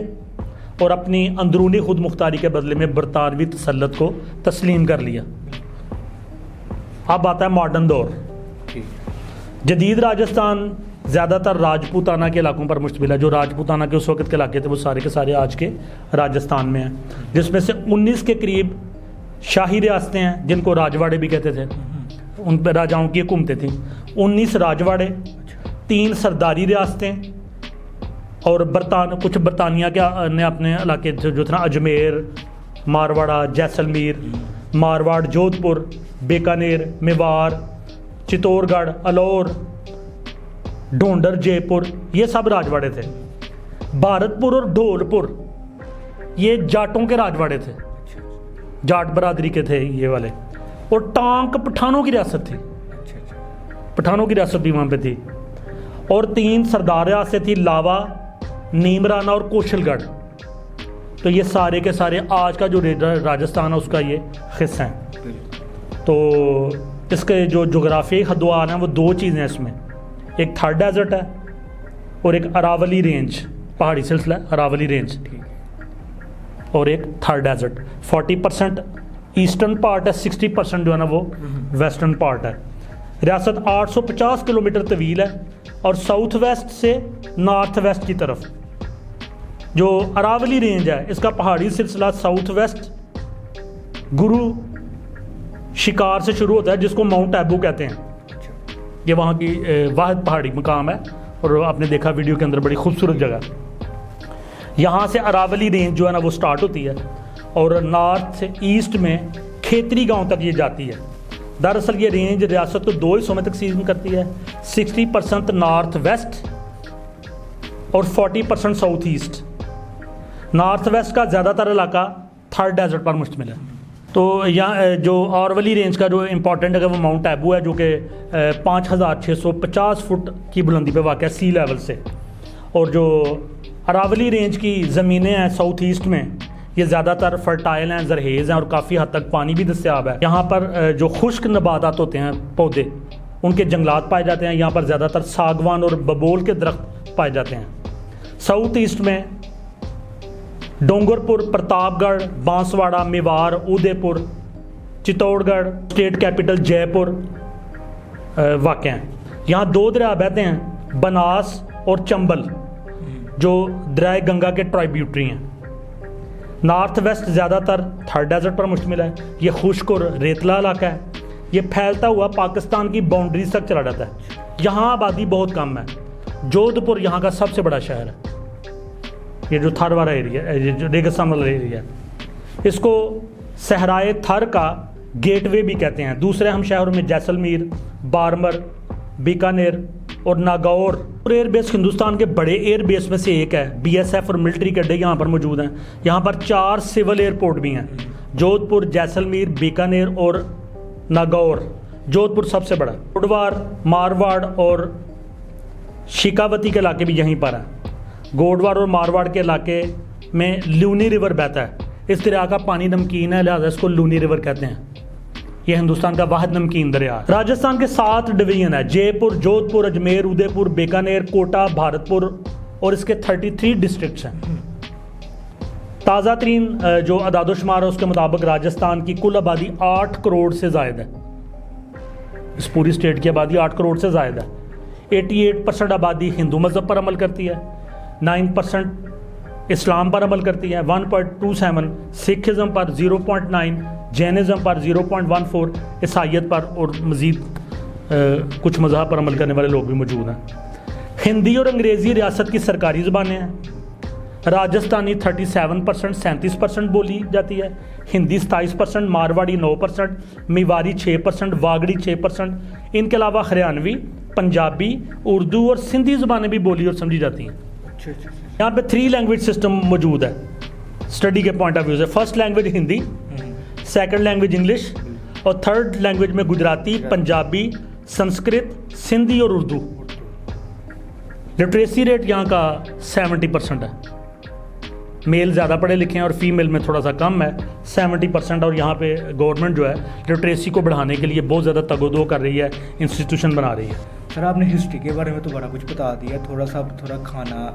और अपनी अंदरूनी खुद मुख्तारी के बदले में बरतानवी तसल्लुत को तस्लीम कर लिया। अब आता है मॉडर्न दौर। जदीद राजस्थान ज़्यादातर राजपूताना के इलाकों पर मुश्तमिल है। जो राजपूताना के उस वक्त के इलाके थे वो सारे के सारे आज के राजस्थान में हैं, जिसमें से 19 के करीब शाही रियासतें हैं जिनको राजवाड़े भी कहते थे। उन पर राजाओं की हुकूमतें थीं। 19 राजवाड़े, 3 सरदारी रियासतें और कुछ बरतानिया के ने अपने इलाके जो थे ना अजमेर, मारवाड़ा, जैसलमेर, मारवाड़, जोधपुर, बीकानेर, मेवाड़, चित्तौड़गढ़, अलौर, ढोंडर, जयपुर, ये सब राजवाड़े थे। भारतपुर और धौलपुर ये जाटों के राजवाड़े थे, जाट बरादरी के थे ये वाले। और टांक पठानों की रियासत थी, पठानों की रियासत भी वहाँ पे थी। और 3 सरदार रियासतें थी, लावा, नीमराना और कौशलगढ़। तो ये सारे के सारे आज का जो राजस्थान है उसका ये हिस्सा है। तो इसके जो जोग्राफियाई हदवार हैं वो 2 चीज़ें हैं इसमें। एक थार डेजर्ट है और एक अरावली रेंज, पहाड़ी सिलसिला अरावली रेंज, और एक थार डेजर्ट। 40% ईस्टर्न पार्ट है, 60% जो है ना वो वेस्टर्न पार्ट है। रियासत 850 किलोमीटर तवील है और साउथ वेस्ट से नॉर्थ वेस्ट की तरफ जो अरावली रेंज है इसका पहाड़ी सिलसिला साउथ वेस्ट गुरु शिकार से शुरू होता है, जिसको माउंट एबू कहते हैं। ये वहाँ की वाहिद पहाड़ी मुकाम है और आपने देखा वीडियो के अंदर, बड़ी खूबसूरत जगह। यहाँ से अरावली रेंज जो है ना वो स्टार्ट होती है और नॉर्थ से ईस्ट में खेतरी गांव तक ये जाती है। दरअसल ये रेंज रियासत को 2 हिस्सों में तकसीम करती है, 60% नॉर्थ वेस्ट और 40% साउथ ईस्ट। नॉर्थ वेस्ट का ज़्यादातर इलाका थार डेजर्ट पर मुश्तमिल है। तो यहाँ जो अरावली रेंज का जो इम्पोर्टेंट है वो माउंट एबू है, जो कि 5,650 फुट की बुलंदी पे वाक़ है सी लेवल से। और जो अरावली रेंज की ज़मीनें हैं साउथ ईस्ट में ये ज़्यादातर फर्टाइल हैं, जरहेज़ हैं और काफ़ी हद तक पानी भी दस्तयाब है। यहाँ पर जो खुश्क नबातात होते हैं, पौधे, उनके जंगलात पाए जाते हैं। यहाँ पर ज़्यादातर सागवान और बबोल के दरख्त पाए जाते हैं। साउथ ईस्ट में डोंगरपुर, प्रतापगढ़, बांसवाड़ा, मेवाड़, उदयपुर, चित्तौड़गढ़, स्टेट कैपिटल जयपुर वाक़ हैं। यहाँ 2 दरिया बहते हैं, बनास और चंबल, जो दरिया गंगा के ट्राइब्यूटरी हैं। नॉर्थ वेस्ट ज़्यादातर थार डेजर्ट पर मुश्तमिल है। ये खुश्क और रेतला इलाका है। ये फैलता हुआ पाकिस्तान की बाउंड्रीज तक चला जाता है। यहाँ आबादी बहुत कम है। जोधपुर यहाँ का सबसे बड़ा शहर है। ये जो थर वाला एरिया है, ये जो रेगिस्तान वाला एरिया है, इसको सहराए थर का गेटवे भी कहते हैं। दूसरे हम शहरों में जैसलमेर, बारमर, बीकानेर और नागौर और एयरबेस हिंदुस्तान के बड़े एयरबेस में से एक है। BSF और मिलिट्री के अड्डे यहाँ पर मौजूद हैं। यहाँ पर 4 सिविल एयरपोर्ट भी हैं, जोधपुर, जैसलमेर, बीकानेर और नागौर। जोधपुर सबसे बड़ा। गोडवार, मारवाड़ और शिकावती के इलाके भी यहीं पर हैं। गोडवार और मारवाड़ के इलाके में लूनी रिवर बहता है। इस दरिया का पानी नमकीन है, लिहाजा इसको लूनी रिवर कहते हैं। ये हिंदुस्तान का वाहिद नमकीन दरिया है। राजस्थान के 7 डिवीजन है, जयपुर, जोधपुर, अजमेर, उदयपुर, बीकानेर, कोटा, भारतपुर और इसके 33 डिस्ट्रिक्ट्स हैं। ताज़ा तरीन जो अदादोशुमार है उसके मुताबिक राजस्थान की कुल आबादी 8 करोड़ से ज़ायद है। इस पूरी स्टेट की आबादी 8 करोड़ से ज़ायद है। 88% आबादी हिंदू मज़हब पर अमल करती है, 9% इस्लाम पर अमल करती है, 1.27 सिखिज़म पर, 0.9 जैनिज़म पर, 0.14 ईसाइयत पर और मज़ीद कुछ मज़हब पर अमल करने वाले लोग भी मौजूद हैं। हिंदी और अंग्रेज़ी रियासत की सरकारी ज़बानें हैं। राजस्थानी 37%, 37% बोली जाती है, हिंदी 27%, मारवाड़ी 9%, मेवाड़ी 6%, वागड़ी 6%। इनके अलावा हरियाणवी, पंजाबी, उर्दू और सिंधी ज़बानें भी बोली और समझी जाती हैं। यहाँ पे 3 लैंग्वेज सिस्टम मौजूद है स्टडी के पॉइंट ऑफ व्यू से। First language Hindi, second language English और थर्ड लैंग्वेज में गुजराती, पंजाबी, संस्कृत, सिंधी और उर्दू। लिटरेसी रेट यहाँ का 70% है। मेल ज़्यादा पढ़े लिखे हैं और फीमेल में थोड़ा सा कम है, 70%। और यहाँ पे गवर्नमेंट जो है लिटरेसी को बढ़ाने के लिए बहुत ज़्यादा तगोदो कर रही है, इंस्टीट्यूशन बना रही है। सर आपने हिस्ट्री के बारे में तो बड़ा कुछ बता दिया, थोड़ा खाना,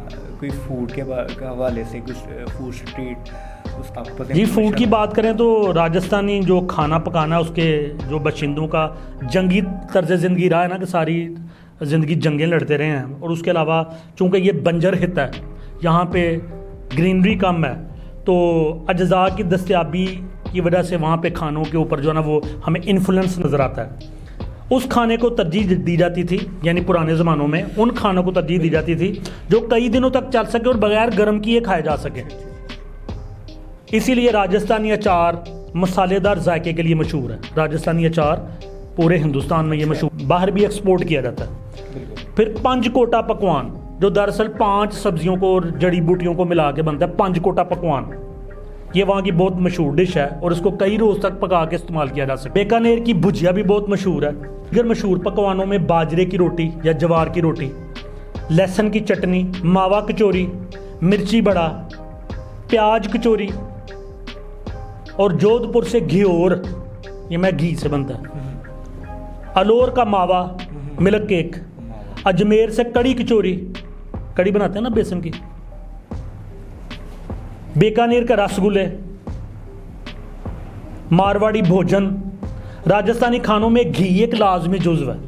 कोई फूड के हवाले से कुछ फूड स्ट्रीट उस जी। फूड की बात करें तो राजस्थानी जो खाना पकाना उसके जो बाशिंदों का जंगी तर्ज ज़िंदगी रहा है ना, कि सारी ज़िंदगी जंगें लड़ते रहे हैं। और उसके अलावा चूँकि ये बंजर हित है, यहाँ पे ग्रीनरी कम है, तो अज्जा की दस्तयाबी की वजह से वहाँ पे खानों के ऊपर जो है ना वो हमें इन्फ्लुएंस नज़र आता है। उस खाने को तरजीह दी जाती थी, यानी पुराने ज़मानों में उन खानों को तरजीह दी जाती थी जो कई दिनों तक चल सके और बगैर गर्म किए खाए जा सके। इसीलिए राजस्थानी अचार मसालेदार जायके के लिए मशहूर है। राजस्थानी अचार पूरे हिंदुस्तान में ये मशहूर, बाहर भी एक्सपोर्ट किया जाता है। फिर पंचकोटा पकवान, जो दरअसल 5 सब्जियों को और जड़ी बूटियों को मिला के बनता है, पंचकोटा पकवान, ये वहाँ की बहुत मशहूर डिश है और इसको कई रोज़ तक पका के इस्तेमाल किया जा सकता है। बीकानेर की भुजिया भी बहुत मशहूर है। अगर मशहूर पकवानों में बाजरे की रोटी या जवार की रोटी, लहसुन की चटनी, मावा कचौरी, मिर्ची बड़ा, प्याज कचौरी और जोधपुर से घियोर, ये मैं घी से बनता है, अलोर का मावा मिल्क केक, अजमेर से कड़ी कचौरी, कड़ी बनाते हैं ना बेसन की, बीकानेर का रसगुल्ले, मारवाड़ी भोजन। राजस्थानी खानों में घी एक लाजमी जुज़्व है।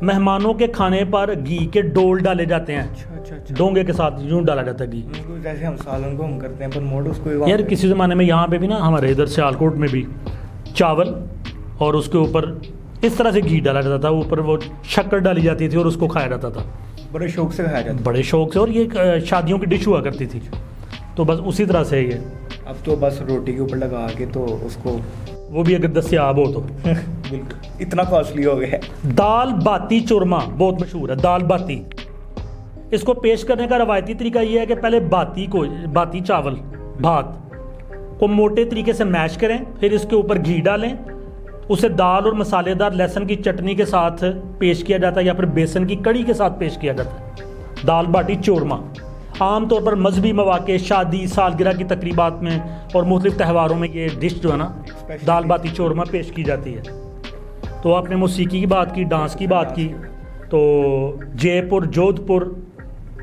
मेहमानों के खाने पर घी के डोल डाले जाते हैं, डोंगे के साथ यूं डाला जाता है घी, जैसे हम सालन को हम करते हैं, पर मोड उसको यार किसी ज़माने में यहाँ पे भी ना, हमारे इधर सियालकोट में भी चावल और उसके ऊपर इस तरह से घी डाला जाता था, ऊपर वो शक्कर डाली जाती थी और उसको खाया जाता था। बड़े शौक से खाया जाता, बड़े शौक से। और ये शादियों की डिश हुआ करती थी, तो बस उसी तरह से ये अब तो बस रोटी के ऊपर लगा के तो उसको, वो भी अगर दस्तयाब हो तो बिल्कुल इतना कॉस्टली हो गया है। दाल बाती चूरमा बहुत मशहूर है। दाल बाती, इसको पेश करने का रवायती तरीका ये है कि पहले बाती चावल भात को मोटे तरीके से मैश करें, फिर इसके ऊपर घी डालें, उसे दाल और मसालेदार लहसुन की चटनी के साथ पेश किया जाता है या फिर बेसन की कड़ी के साथ पेश किया जाता है। दाल बाटी चूरमा आमतौर पर मजहबी मौके, शादी, सालगिरह की तकरीबात में और मुख्तलिफ त्योहारों में ये डिश जो है ना, दाल बाती चूरमा पेश की जाती है। तो आपने मौसीकी की बात की, डांस की बात की, तो जयपुर, जोधपुर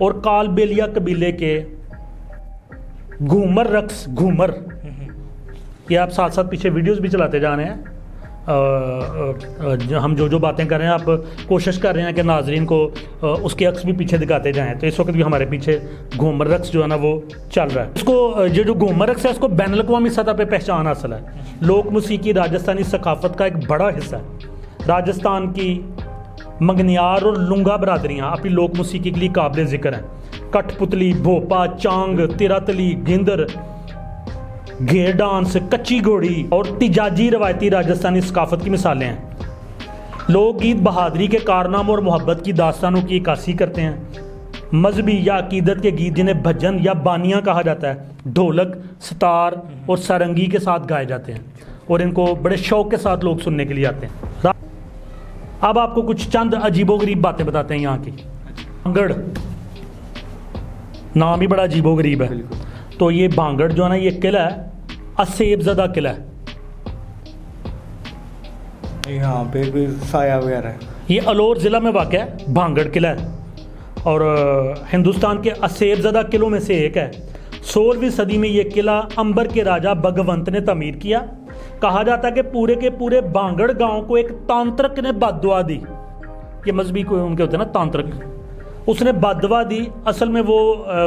और कालबेलिया कबीले के घूमर रक्स, घूमर, ये आप साथ साथ पीछे वीडियोस भी चलाते जा रहे हैं। हम जो बातें कर रहे हैं, आप कोशिश कर रहे हैं कि नाजरीन को उसके अक्स भी पीछे दिखाते जाएं। तो इस वक्त भी हमारे पीछे घूमर रक्स जो है ना वो चल रहा है। इसको जो घूमर रक्स है, इसको बैनुल अक़वामी सतह पे पहचान हासिल है। लोक मौसीकी राजस्थानी सकाफत का एक बड़ा हिस्सा है। राजस्थान की मंगनियार और लुंगा बरादरियाँ अपनी लोक मौसीकी के लिए काबिल ज़िक्र हैं। कठपुतली, भोपा, चांग, तिरातली, गिंदर, घेर डांस, कच्ची घोड़ी और तिजाजी रवायती राजस्थानी सकाफत की मिसालें हैं। लोकगीत बहादुरी के कारनामों और मोहब्बत की दास्तानों की इक्कासी करते हैं। मजहबी या अकीदत के गीत जिन्हें भजन या बानियाँ कहा जाता है, ढोलक, सितार और सारंगी के साथ गाए जाते हैं और इनको बड़े शौक के साथ लोग सुनने के लिए आते हैं। अब आपको कुछ चंद अजीबोगरीब बातें बताते हैं यहाँ की। भांगड़ नाम ही बड़ा अजीबोगरीब है। तो ये भांगड़ जो है ना, ये किला है, असेबज़दा किला है। यहाँ पे कोई साया वगैरह है। ये अलौर ज़िला में वाक़ है, भांगड़ किला है और हिंदुस्तान के असेबज़दा किलों में से एक है। 16वीं सदी में ये किला अंबर के राजा भगवंत ने तमीर किया। कहा जाता है कि पूरे के पूरे भांगड़ गांव को एक तांत्रिक ने बद्दुआ दी। ये मजहबी कोई उनके होते हैं ना तांत्रिक, उसने बद्दुआ दी। असल में वो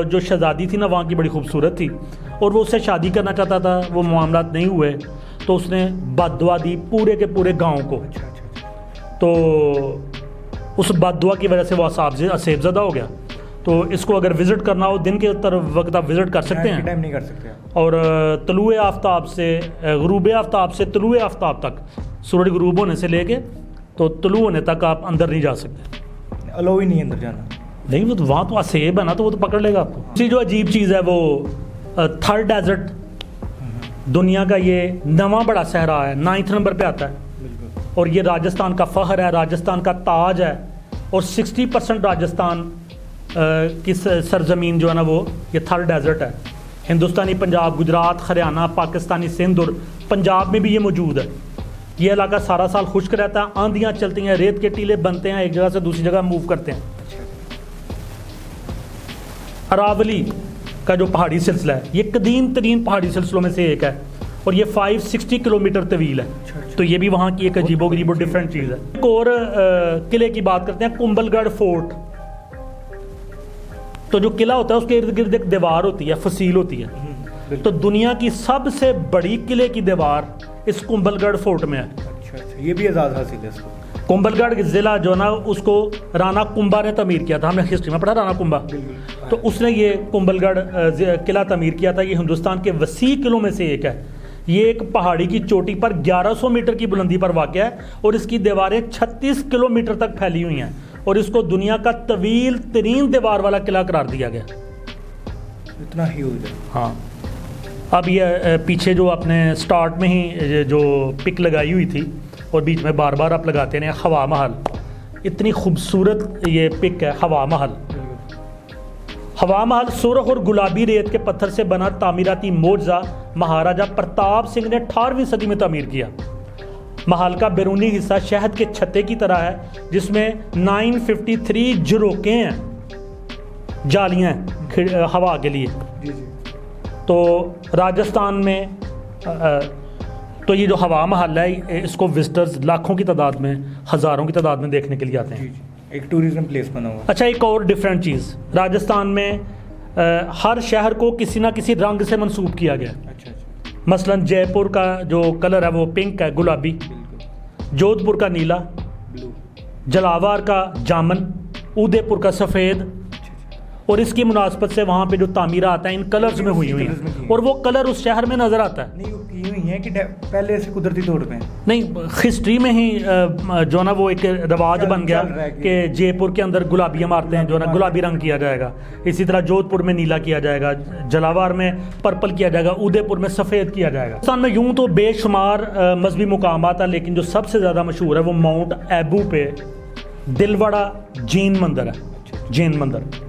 जो शहजादी थी ना वहाँ की बड़ी खूबसूरत थी और वो उससे शादी करना चाहता था, वो मामलात नहीं हुए तो उसने बद्दुआ दी पूरे के पूरे गांव को। तो उस बद्दुआ की वजह से वो असेबज़दा हो गया। तो इसको अगर विज़िट करना हो दिन के वक्त आप विज़िट कर सकते हैं, टाइम नहीं कर सकते। और तलुए आफ्ताब से गुरूब आफ्ताब से तलुए आफ्ताब तक, सूरज गुरूब होने से लेके तो तलु होने तक आप अंदर नहीं जा सकते। अलो ही नहीं अंदर जाना। नहीं, वो तो वहाँ तो असेब है ना, तो वो तो पकड़ लेगा आपको। दूसरी जो अजीब चीज़ है वो थर्ड डेजर्ट, दुनिया का ये नवा बड़ा सहरा है, 9th नंबर पे आता है और ये राजस्थान का फ़ख्र है, राजस्थान का ताज है। और 60% राजस्थान की सरजमीन जो है ना वो ये थर्ड डेजर्ट है। हिंदुस्तानी पंजाब, गुजरात, हरियाणा, पाकिस्तानी सिंध और पंजाब में भी ये मौजूद है। ये इलाका सारा साल खुश्क रहता है, आंधियाँ चलती हैं, रेत के टीले बनते हैं, एक जगह से दूसरी जगह मूव करते हैं। अरावली का जो पहाड़ी सिलसिला है ये कदीम तरीन पहाड़ी सिलसिलों में से एक है और ये 560 किलोमीटर तवील है। तो ये भी वहाँ की एक अजीबोगरीब और डिफरेंट चीज़ है। एक और किले की बात करते हैं, कुंभलगढ़ फोर्ट। तो जो किला होता है उसके इर्द गिर्द एक दीवार होती है, फसील होती है। तो दुनिया की सबसे बड़ी किले की दीवार इस कुंभलगढ़ फोर्ट में है। अच्छा, ये भी एजाज़ हासिल है इसको। कुंभलगढ़ ज़िला जो ना उसको राणा कुंभा ने तमीर किया था, हमने हिस्ट्री में पढ़ा राणा कुंभा। तो उसने ये कुंभलगढ़ किला तमीर किया था। ये हिंदुस्तान के वसी किलों में से एक है। ये एक पहाड़ी की चोटी पर 1100 मीटर की बुलंदी पर वाक़या है और इसकी दीवारें 36 किलोमीटर तक फैली हुई हैं और इसको दुनिया का तवील तरीन दीवार वाला किला करार दिया गया। इतना ह्यूज है। हाँ, अब ये पीछे जो आपने स्टार्ट में ही जो पिक लगाई हुई थी और बीच में बार बार आप लगाते हैं हवा महल, इतनी खूबसूरत ये पिक है हवा महल। हवा महल सुरख और गुलाबी रेत के पत्थर से बना तामीराती मोजा महाराजा प्रताप सिंह ने 18वीं सदी में तामीर किया। महल का बैरूनी हिस्सा शहद के छत्ते की तरह है जिसमें 953 झरोके हैं, जालियां हैं हवा के लिए। तो राजस्थान में तो ये जो हवा महल है इसको विजिटर्स लाखों की तादाद में, हज़ारों की तादाद में देखने के लिए आते हैं। एक टूरिज्म प्लेस बना हुआ। अच्छा, एक और डिफरेंट चीज़, राजस्थान में हर शहर को किसी ना किसी रंग से मंसूब किया गया। अच्छा। मसलन जयपुर का जो कलर है वो पिंक है, गुलाबी। जोधपुर का नीला, ब्लू। जलावर का जामन, उदयपुर का सफ़ेद। और इसकी मुनासबत से वहाँ पे जो तामीरात हैं इन कलर्स में हुई हैं और वो कलर उस शहर में नज़र आता है। नहीं, वो की हुई है कि पहले से कुदरती तौर पे नहीं, हिस्ट्री में ही जो ना वो एक रवाज बन गया कि जयपुर के अंदर गुलाबी मारते हैं, जो ना गुलाबी रंग किया जाएगा। इसी तरह जोधपुर में नीला किया जाएगा, जलावर में पर्पल किया जाएगा, उदयपुर में सफ़ेद किया जाएगा। राजस्थान में यूँ तो बेशुमार मजहबी मुकामात है, लेकिन जो सबसे ज़्यादा मशहूर है वो माउंट एबू पे दिलवाड़ा जैन मंदिर है। जैन मंदिर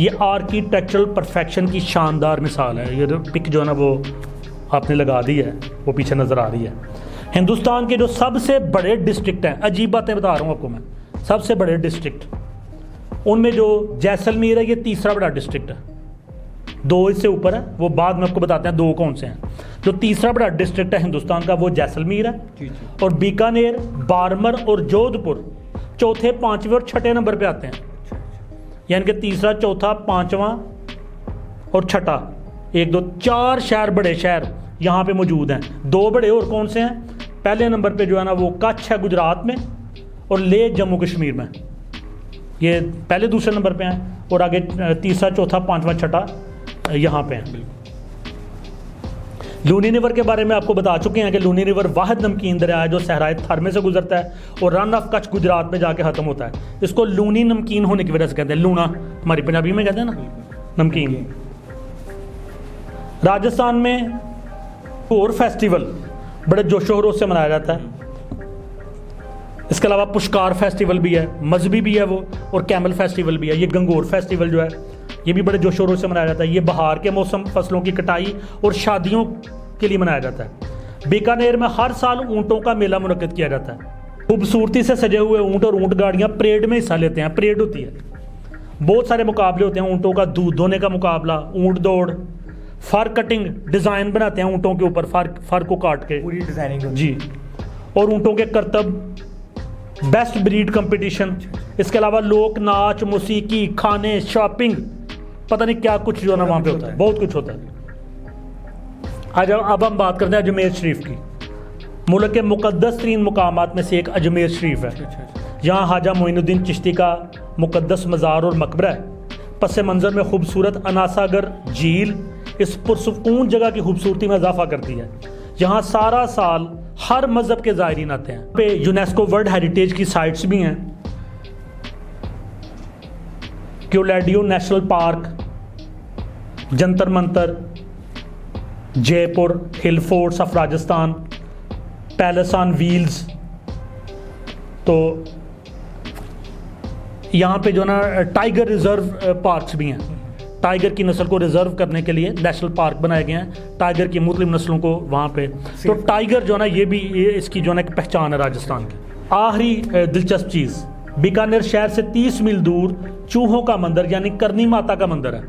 ये आर्किटेक्चरल परफेक्शन की शानदार मिसाल है। ये पिक जो है ना वो आपने लगा दी है, वो पीछे नज़र आ रही है। हिंदुस्तान के जो सबसे बड़े डिस्ट्रिक्ट हैं, अजीब बातें बता रहा हूँ आपको मैं, सबसे बड़े डिस्ट्रिक्ट उनमें जो जैसलमेर है ये तीसरा बड़ा डिस्ट्रिक्ट है। 2 इससे ऊपर है, वो बाद में आपको बताते हैं 2 कौन से हैं। जो तीसरा बड़ा डिस्ट्रिक्ट है हिंदुस्तान का वो जैसलमेर है और बीकानेर, बारमर और जोधपुर चौथे, 5वें और 6ठे नंबर पर आते हैं। यानी कि तीसरा, चौथा, 5वां और 6ठा, 1, 2, 4 शहर, बड़े शहर यहाँ पे मौजूद हैं। 2 बड़े और कौन से हैं? पहले नंबर पे जो है ना वो कच्छ है गुजरात में और लेह जम्मू कश्मीर में। ये पहले दूसरे नंबर पे हैं और आगे तीसरा, चौथा, 5वां, 6ठा यहाँ पे हैं। लूनी रिवर के बारे में आपको बता चुके हैं कि लूनी रिवर वाहिद नमकीन दरिया है जो सहराए थर में से गुजरता है और रन ऑफ कच्छ गुजरात में जाके ख़त्म होता है। इसको लूनी नमकीन होने की वजह से कहते हैं, लूना हमारी पंजाबी में कहते हैं ना नमकीन। राजस्थान में और फेस्टिवल बड़े जोशो खरोश से मनाया जाता है। इसके अलावा पुष्कार फेस्टिवल भी है, मजहबी भी है वो, और कैमल फेस्टिवल भी है। ये गंगोर फेस्टिवल जो है ये भी बड़े जोशो खरोश से मनाया जाता है। ये बहार के मौसम, फसलों की कटाई और शादियों के लिए मनाया जाता है। बीकानेर में हर साल ऊँटों का मेला मुनक्किद किया जाता है। खूबसूरती से सजे हुए ऊँट और ऊँट गाड़ियाँ परेड में हिस्सा लेते हैं। परेड होती है, बहुत सारे मुकाबले होते हैं। ऊँटों का दूध धोने का मुकाबला, ऊँट दौड़, फर कटिंग, डिज़ाइन बनाते हैं ऊँटों के ऊपर, फर को काट के पूरी डिजाइनिंग जी, और ऊँटों के करतब, बेस्ट ब्रीड कंपटीशन। इसके अलावा लोक नाच, मौसीकी, खाने, शॉपिंग, पता नहीं क्या कुछ जो है ना वहाँ पे होता है, बहुत कुछ होता है। आज अब हम बात करते हैं अजमेर शरीफ की। मुल्क के मुक़द्दस तरीन मुकामात में से एक अजमेर शरीफ है। यहाँ ख्वाजा मोइनुद्दीन चिश्ती का मुक़द्दस मज़ार और मकबरा है। पस मंज़र में खूबसूरत अनासागर झील इस पुरसुकून जगह की खूबसूरती में इजाफा करती है। यहाँ सारा साल हर मज़हब के ज़ायरीन आते हैं। पे यूनेस्को वर्ल्ड हेरिटेज की साइट्स भी हैं। Keoladeo national park, Jantar Mantar, Jaipur, hill forts of Rajasthan, palace on wheels. तो यहाँ पे जो ना टाइगर रिजर्व पार्क्स भी हैं। टाइगर की नस्ल को रिजर्व करने के लिए नेशनल पार्क बनाए गए हैं, टाइगर की मुख्तलिफ नस्लों को वहाँ पे। तो टाइगर जो ना ये इसकी जो ना एक पहचान है राजस्थान की। आखिरी दिलचस्प चीज़, बीकानेर शहर से 30 मील दूर चूहों का मंदिर यानी करनी माता का मंदिर है,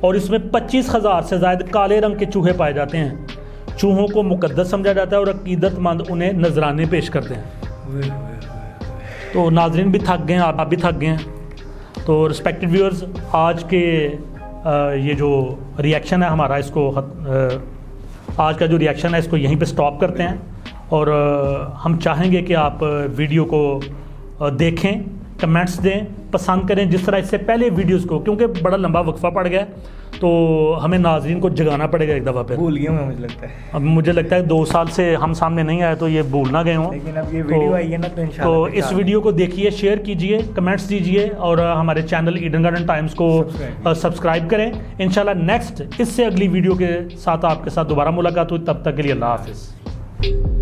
और इसमें 25,000 से ज़्यादा काले रंग के चूहे पाए जाते हैं। चूहों को मुकद्दस समझा जाता है और अकीदतमंद उन्हें नजराने पेश करते हैं। तो नाजरीन भी थक गए हैं, आप भी थक गए हैं। तो रिस्पेक्टेड व्यूअर्स, आज के ये जो रिएक्शन है हमारा, इसको आज का जो रिएक्शन है इसको यहीं पे स्टॉप करते हैं। और हम चाहेंगे कि आप वीडियो को देखें, कमेंट्स दें, पसंद करें, जिस तरह इससे पहले वीडियोस को, क्योंकि बड़ा लंबा वक्फा पड़ गया तो हमें नाजरीन को जगाना पड़ेगा एक दफ़ा पे। भूल गया मैं, मुझे लगता है। अब मुझे लगता है 2 साल से हम सामने नहीं आए तो ये भूल ना गए हों। लेकिन अब ये वीडियो आई है ना, तो इंशाल्लाह तो इस वीडियो को देखिए, शेयर कीजिए, कमेंट्स दीजिए और हमारे चैनल ईडन गार्डन टाइम्स को सब्सक्राइब करें। इंशाल्लाह नेक्स्ट इससे अगली वीडियो के साथ आपके साथ दोबारा मुलाकात हुई। तब तक के लिए अल्लाह हाफिज़।